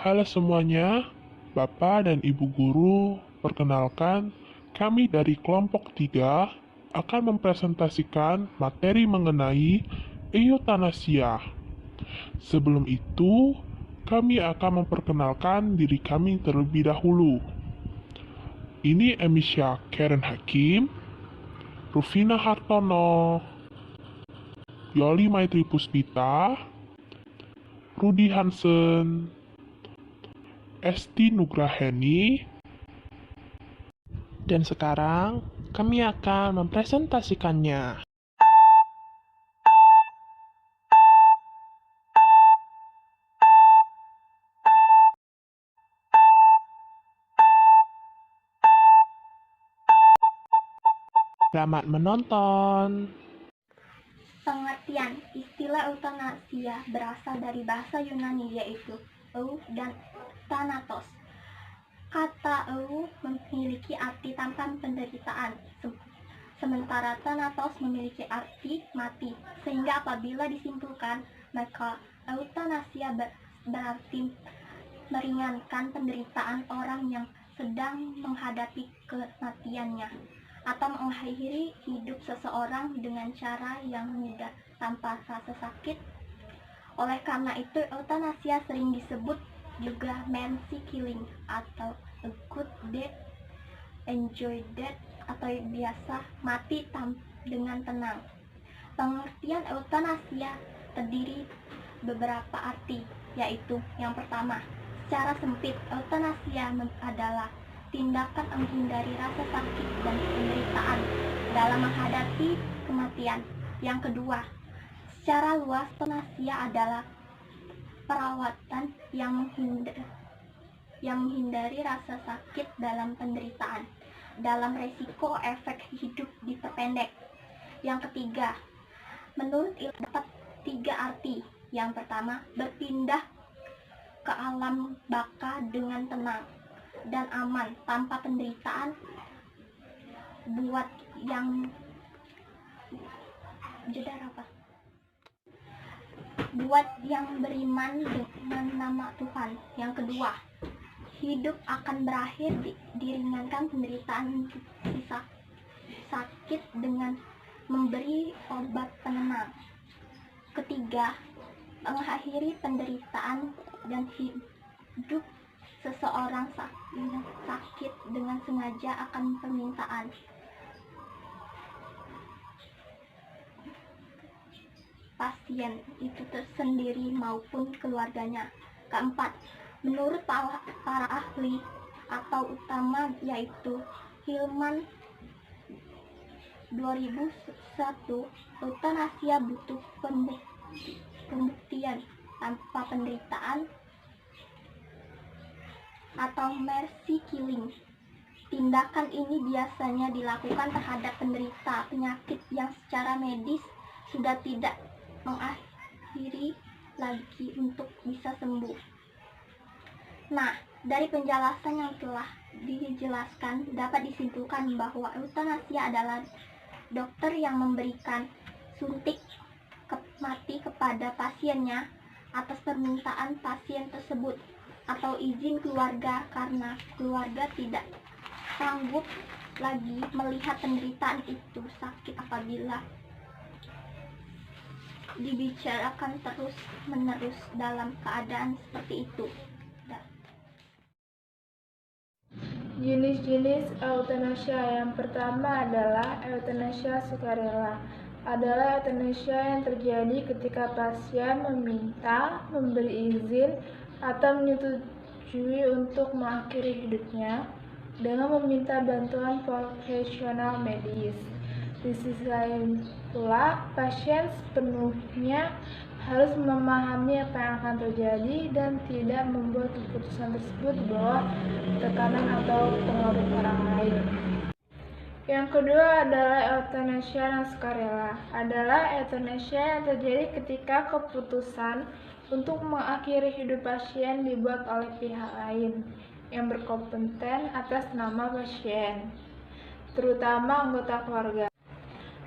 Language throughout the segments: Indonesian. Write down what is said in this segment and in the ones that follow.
Halo semuanya, Bapak dan Ibu Guru, perkenalkan, kami dari kelompok 3 akan mempresentasikan materi mengenai euthanasia. Sebelum itu, kami akan memperkenalkan diri kami terlebih dahulu. Ini Emisha Karen Hakim, Rufina Hartono, Yoli Maitri Puspita, Rudi Hansen, Esti Nugraheni, dan sekarang kami akan mempresentasikannya. Selamat menonton. Pengertian istilah euthanasia berasal dari bahasa Yunani yaitu eu dan thanatos. Kata eu memiliki arti tanpa penderitaan, sementara thanatos memiliki arti mati. Sehingga apabila disimpulkan, maka euthanasia berarti meringankan penderitaan orang yang sedang menghadapi kematiannya, atau mengakhiri hidup seseorang dengan cara yang mudah tanpa rasa sakit. Oleh karena itu, euthanasia sering disebut juga mercy killing atau a good death, enjoy death, atau biasa mati dengan tenang. Pengertian euthanasia terdiri beberapa arti, yaitu yang pertama, secara sempit, euthanasia adalah tindakan menghindari rasa sakit dan penderitaan dalam menghadapi kematian. Yang kedua, secara luas, euthanasia adalah perawatan yang menghindari rasa sakit dalam penderitaan, dalam resiko efek hidup diperpendek. Yang ketiga, menurut ilmu dapat 3 arti. Yang pertama, berpindah ke alam baka dengan tenang dan aman tanpa penderitaan. Buat yang beriman dengan nama Tuhan. Yang kedua, hidup akan berakhir diringankan penderitaan sakit dengan memberi obat penenang. Ketiga, mengakhiri penderitaan dan hidup seseorang sakit dengan sengaja akan permintaan pasien itu tersendiri maupun keluarganya. Keempat, menurut para ahli atau utama yaitu Hillman 2001, euthanasia butuh pembuktian tanpa penderitaan atau mercy killing. Tindakan ini biasanya dilakukan terhadap penderita penyakit yang secara medis sudah tidak mengakhiri lagi untuk bisa sembuh. Nah, dari penjelasan yang telah dijelaskan dapat disimpulkan bahwa euthanasia adalah dokter yang memberikan suntik mati kepada pasiennya atas permintaan pasien tersebut, atau izin keluarga karena keluarga tidak sanggup lagi melihat penderitaan itu sakit apabila dibicarakan terus-menerus dalam keadaan seperti itu. Jenis-jenis euthanasia yang pertama adalah euthanasia sukarela. Adalah euthanasia yang terjadi ketika pasien meminta, memberi izin, atau menyetujui untuk mengakhiri hidupnya dengan meminta bantuan profesional medis. Di sisi lain pula, pasien sepenuhnya harus memahami apa yang akan terjadi dan tidak membuat keputusan tersebut di bawah tekanan atau pengaruh orang lain. Yang kedua adalah euthanasia sukarela. Adalah euthanasia yang terjadi ketika keputusan untuk mengakhiri hidup pasien dibuat oleh pihak lain yang berkompeten atas nama pasien, terutama anggota keluarga.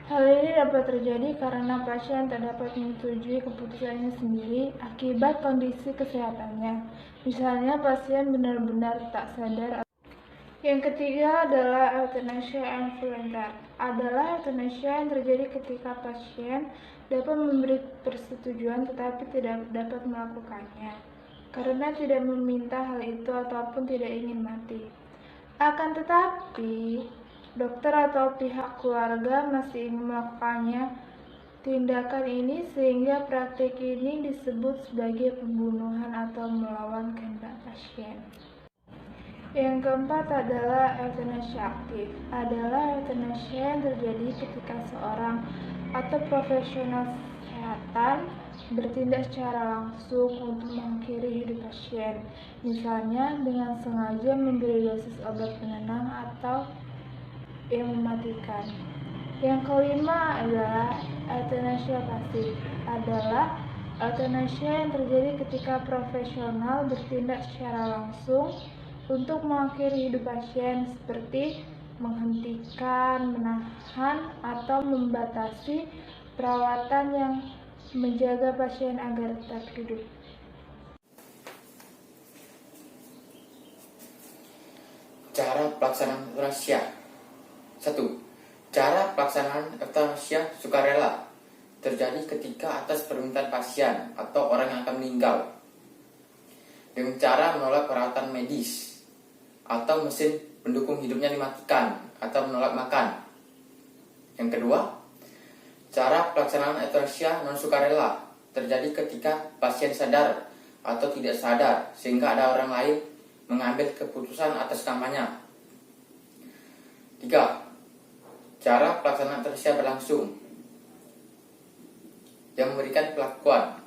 Hal ini dapat terjadi karena pasien tak dapat menyetujui keputusannya sendiri akibat kondisi kesehatannya. Misalnya, pasien benar-benar tak sadar. Yang ketiga adalah euthanasia involuntar. Adalah euthanasia yang terjadi ketika pasien dapat memberi persetujuan tetapi tidak dapat melakukannya karena tidak meminta hal itu ataupun tidak ingin mati. Akan tetapi, dokter atau pihak keluarga masih ingin melakukannya tindakan ini sehingga praktik ini disebut sebagai pembunuhan atau melawan kehendak pasien. Yang keempat adalah euthanasia aktif. Adalah euthanasia yang terjadi ketika seorang atau profesional kesehatan bertindak secara langsung untuk mengakhiri hidup pasien, misalnya dengan sengaja memberi dosis obat penenang atau yang mematikan. Yang kelima adalah euthanasia pasif. Adalah euthanasia yang terjadi ketika profesional bertindak secara langsung untuk mengakhiri hidup pasien seperti menghentikan, menahan, atau membatasi perawatan yang menjaga pasien agar tetap hidup. Cara pelaksanaan euthanasia. 1. Cara pelaksanaan euthanasia sukarela terjadi ketika atas permintaan pasien atau orang yang akan meninggal dengan cara menolak perawatan medis atau mesin pendukung hidupnya dimatikan atau menolak makan. Yang kedua, cara pelaksanaan euthanasia non sukarela terjadi ketika pasien sadar atau tidak sadar sehingga ada orang lain mengambil keputusan atas namanya. 3. Cara pelaksanaan euthanasia berlangsung yang memberikan pelakuan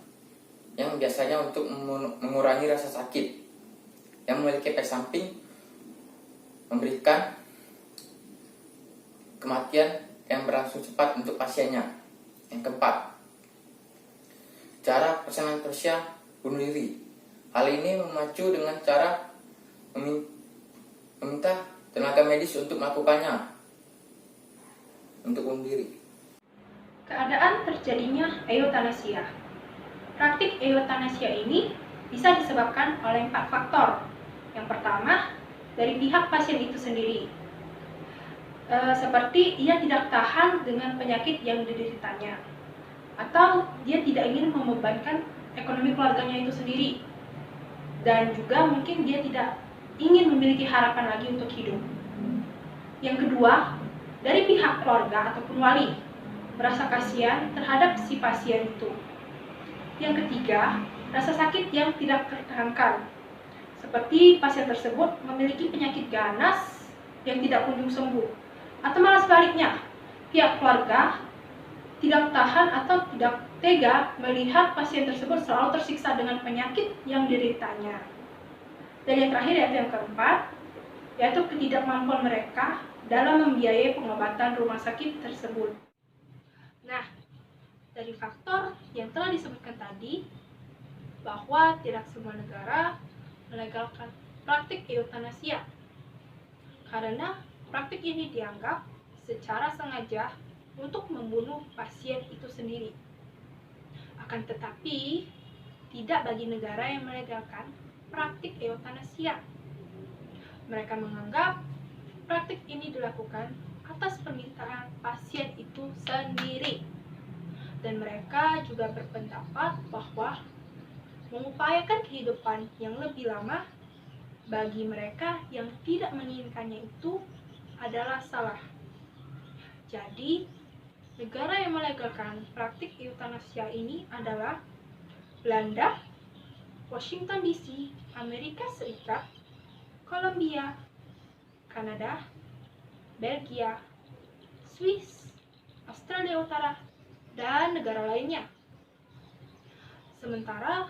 yang biasanya untuk mengurangi rasa sakit, yang memiliki efek samping, memberikan kematian yang berlangsung cepat untuk pasiennya. Yang keempat, cara pelaksanaan euthanasia bunuh diri. Hal ini memacu dengan cara meminta tenaga medis untuk melakukannya, untuk bunuh diri. Keadaan terjadinya euthanasia. Praktik euthanasia ini bisa disebabkan oleh 4 faktor. Yang pertama, dari pihak pasien itu sendiri. Seperti ia tidak tahan dengan penyakit yang dideritanya, atau dia tidak ingin membebankan ekonomi keluarganya itu sendiri, dan juga mungkin dia tidak ingin memiliki harapan lagi untuk hidup. Yang kedua, dari pihak keluarga ataupun wali, merasa kasihan terhadap si pasien itu. Yang ketiga, rasa sakit yang tidak tertahankan, seperti pasien tersebut memiliki penyakit ganas yang tidak kunjung sembuh, atau malah sebaliknya, pihak keluarga tidak tahan atau tidak tega melihat pasien tersebut selalu tersiksa dengan penyakit yang dideritanya. Dan yang terakhir yaitu yang keempat, yaitu ketidakmampuan mereka dalam membiayai pengobatan rumah sakit tersebut. Nah, dari faktor yang telah disebutkan tadi, bahwa tidak semua negara melegalkan praktik euthanasia karena praktik ini dianggap secara sengaja untuk membunuh pasien itu sendiri. Akan tetapi, tidak bagi negara yang melegalkan praktik euthanasia. Mereka menganggap praktik ini dilakukan atas permintaan pasien itu sendiri. Dan mereka juga berpendapat bahwa mengupayakan kehidupan yang lebih lama bagi mereka yang tidak menginginkannya itu adalah salah. Jadi, negara yang melegalkan praktik euthanasia ini adalah Belanda, Washington DC, Amerika Serikat, Kolombia, Kanada, Belgia, Swiss, Australia Utara, dan negara lainnya. Sementara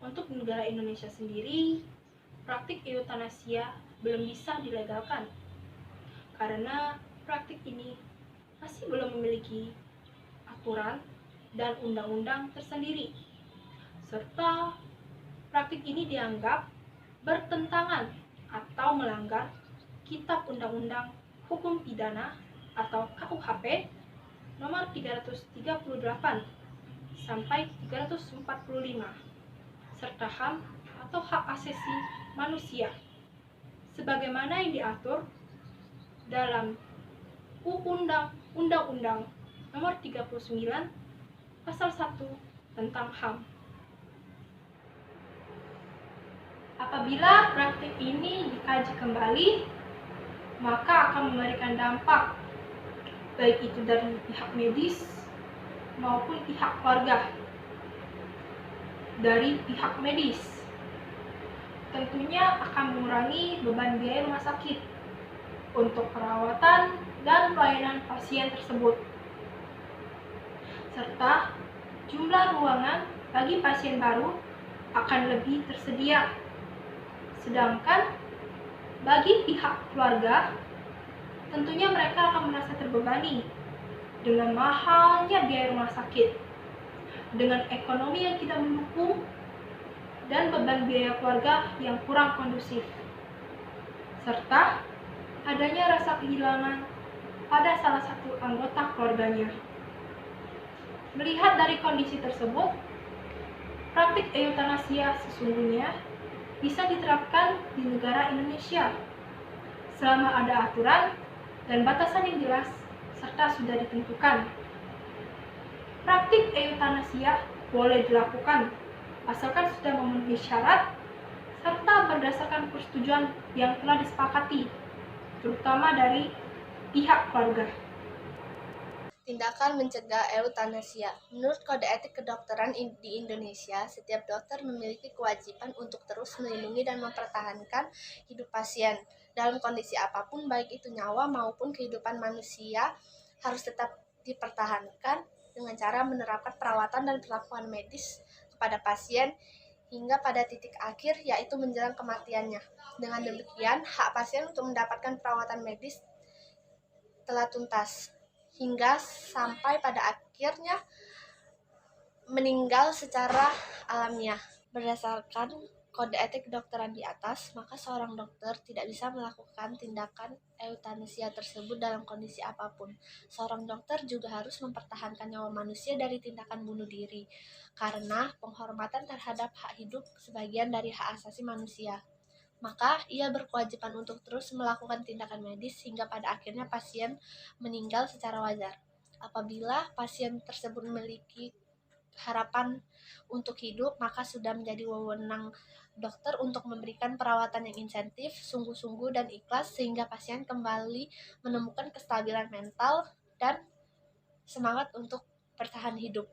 untuk negara Indonesia sendiri, praktik euthanasia belum bisa dilegalkan karena praktik ini masih belum memiliki aturan dan undang-undang tersendiri, serta praktik ini dianggap bertentangan atau melanggar Kitab Undang-Undang Hukum Pidana atau KUHP nomor 338 sampai 345, serta HAM atau hak asasi manusia, sebagaimana yang diatur dalam Undang-Undang nomor 39 pasal 1 tentang HAM. Apabila praktik ini dikaji kembali, maka akan memberikan dampak, baik itu dari pihak medis maupun pihak keluarga. Dari pihak medis, tentunya akan mengurangi beban biaya rumah sakit untuk perawatan dan pelayanan pasien tersebut, serta jumlah ruangan bagi pasien baru akan lebih tersedia. Sedangkan bagi pihak keluarga, tentunya mereka akan merasa terbebani dengan mahalnya biaya rumah sakit, dengan ekonomi yang tidak mendukung, dan beban biaya keluarga yang kurang kondusif, serta adanya rasa kehilangan pada salah satu anggota keluarganya. Melihat dari kondisi tersebut, praktik eutanasia sesungguhnya bisa diterapkan di negara Indonesia selama ada aturan dan batasan yang jelas serta sudah ditentukan. Praktik eutanasia boleh dilakukan asalkan sudah memenuhi syarat serta berdasarkan persetujuan yang telah disepakati, terutama dari pihak keluarga. Tindakan mencegah eutanasia. Menurut Kode Etik Kedokteran di Indonesia, setiap dokter memiliki kewajiban untuk terus melindungi dan mempertahankan hidup pasien. Dalam kondisi apapun, baik itu nyawa maupun kehidupan manusia, harus tetap dipertahankan dengan cara menerapkan perawatan dan perlakuan medis kepada pasien hingga pada titik akhir, yaitu menjelang kematiannya. Dengan demikian, hak pasien untuk mendapatkan perawatan medis telah tuntas, hingga sampai pada akhirnya meninggal secara alamiah. Berdasarkan Kode Etik Kedokteran di atas, maka seorang dokter tidak bisa melakukan tindakan eutanasia tersebut dalam kondisi apapun. Seorang dokter juga harus mempertahankan nyawa manusia dari tindakan bunuh diri, karena penghormatan terhadap hak hidup sebagian dari hak asasi manusia. Maka ia berkewajiban untuk terus melakukan tindakan medis hingga pada akhirnya pasien meninggal secara wajar. Apabila pasien tersebut memiliki harapan untuk hidup, maka sudah menjadi wewenang dokter untuk memberikan perawatan yang insentif, sungguh-sungguh dan ikhlas sehingga pasien kembali menemukan kestabilan mental dan semangat untuk bertahan hidup.